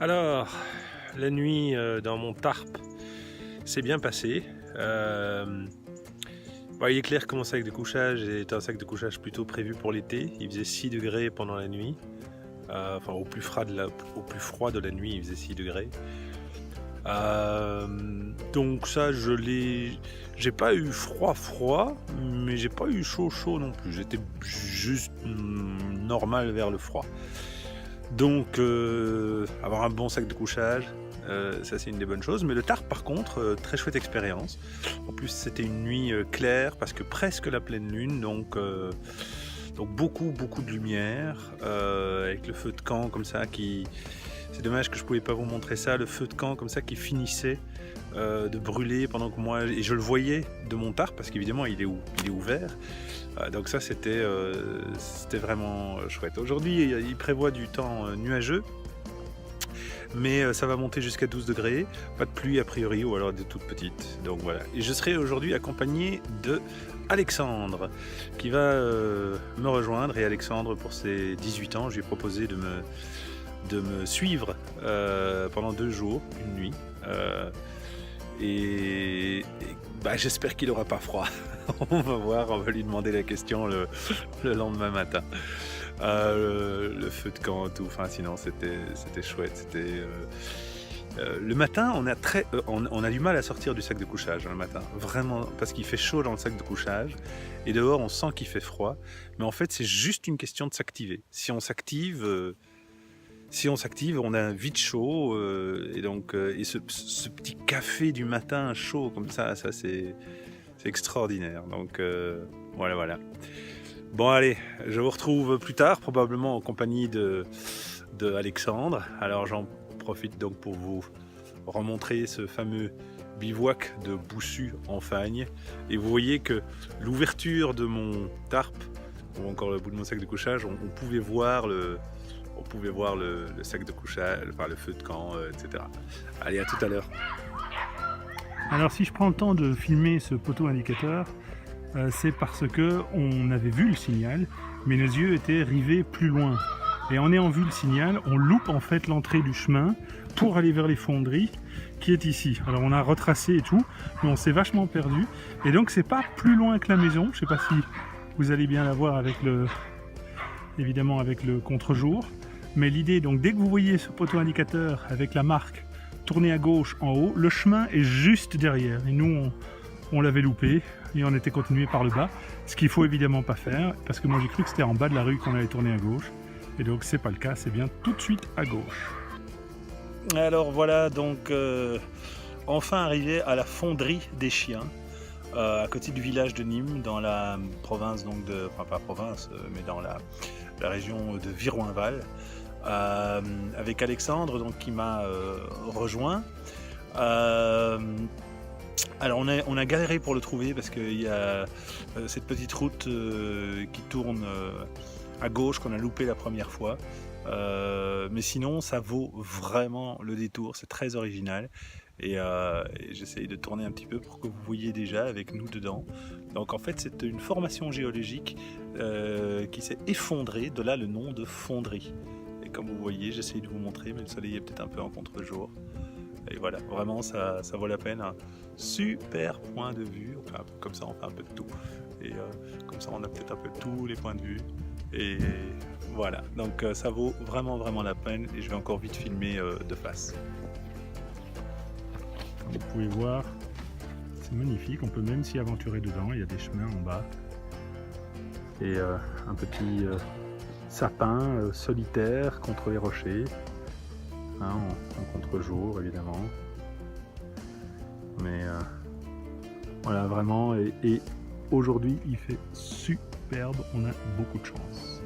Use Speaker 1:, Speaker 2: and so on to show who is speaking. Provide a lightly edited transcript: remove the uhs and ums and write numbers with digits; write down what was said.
Speaker 1: Alors, la nuit dans mon tarp s'est bien passée. Il est clair que mon sac de couchage est un sac de couchage plutôt prévu pour l'été. Il faisait 6 degrés pendant la nuit. Au plus froid de la nuit, il faisait 6 degrés. Donc ça, j'ai pas eu froid, mais j'ai pas eu chaud non plus. J'étais juste normal vers le froid. Donc avoir un bon sac de couchage, ça c'est une des bonnes choses. Mais le tarp par contre, très chouette expérience. En plus c'était une nuit claire parce que presque la pleine lune, donc beaucoup de lumière, avec le feu de camp comme ça qui... C'est dommage que je pouvais pas vous montrer ça, le feu de camp comme ça qui finissait de brûler pendant que moi... Et je le voyais de mon tarp parce qu'évidemment il est ouvert. Donc ça c'était vraiment chouette. Aujourd'hui il prévoit du temps nuageux, mais ça va monter jusqu'à 12 degrés, pas de pluie a priori, ou alors de toutes petites. Donc voilà. Et je serai aujourd'hui accompagné de Alexandre qui va me rejoindre. Et Alexandre, pour ses 18 ans, je lui ai proposé de me suivre pendant 2 jours, une nuit. J'espère qu'il n'aura pas froid. On va voir, on va lui demander la question le lendemain matin. Le feu de camp, tout. Enfin, sinon c'était chouette. Le matin, on a du mal à sortir du sac de couchage le matin, vraiment, parce qu'il fait chaud dans le sac de couchage. Et dehors, on sent qu'il fait froid. Mais en fait, c'est juste une question de s'activer. Si on s'active, on a vite chaud, et ce petit café du matin chaud comme ça c'est extraordinaire. Donc voilà. Bon allez, je vous retrouve plus tard, probablement en compagnie de Alexandre. Alors j'en profite donc pour vous remontrer ce fameux bivouac de Boussu en Fagne. Et vous voyez que l'ouverture de mon tarp, ou encore le bout de mon sac de couchage, on pouvait voir le sac de couchage, enfin le feu de camp, etc. Allez, à tout à l'heure.
Speaker 2: Alors si je prends le temps de filmer ce poteau indicateur, c'est parce que on avait vu le signal, mais nos yeux étaient rivés plus loin. Et en ayant vu le signal, on loupe en fait l'entrée du chemin pour aller vers les fonderies qui est ici. Alors on a retracé et tout, mais on s'est vachement perdu. Et donc c'est pas plus loin que la maison. Je sais pas si vous allez bien la voir évidemment avec le contre-jour. Mais l'idée, donc dès que vous voyez ce poteau indicateur avec la marque tournée à gauche en haut, le chemin est juste derrière. Et nous, on l'avait loupé et on était continué par le bas. Ce qu'il faut évidemment pas faire, parce que moi j'ai cru que c'était en bas de la rue qu'on allait tourner à gauche. Et donc c'est pas le cas, c'est bien tout de suite à gauche.
Speaker 1: Alors voilà, donc enfin arrivé à la fonderie des chiens, à côté du village de Nîmes, dans la province, donc enfin pas province, mais dans la région de Viroinval. Avec Alexandre donc, qui m'a rejoint. Alors on a galéré pour le trouver parce qu'il y a cette petite route qui tourne à gauche qu'on a loupé la première fois. Mais sinon ça vaut vraiment le détour, c'est très original. Et j'essaye de tourner un petit peu pour que vous voyez déjà avec nous dedans. Donc en fait c'est une formation géologique qui s'est effondrée, de là le nom de fonderie. Et comme vous voyez, j'essaye de vous montrer, mais le soleil est peut-être un peu en contre-jour. Et voilà, vraiment ça vaut la peine. Un super point de vue. Enfin, comme ça on fait un peu de tout. Et comme ça on a peut-être un peu tous les points de vue. Et voilà, donc ça vaut vraiment la peine. Et je vais encore vite filmer de face.
Speaker 2: Vous pouvez voir, c'est magnifique, on peut même s'y aventurer dedans, il y a des chemins en bas. Et un petit sapin solitaire contre les rochers, hein, en contre-jour évidemment. Mais voilà, vraiment, et aujourd'hui il fait superbe, on a beaucoup de chance.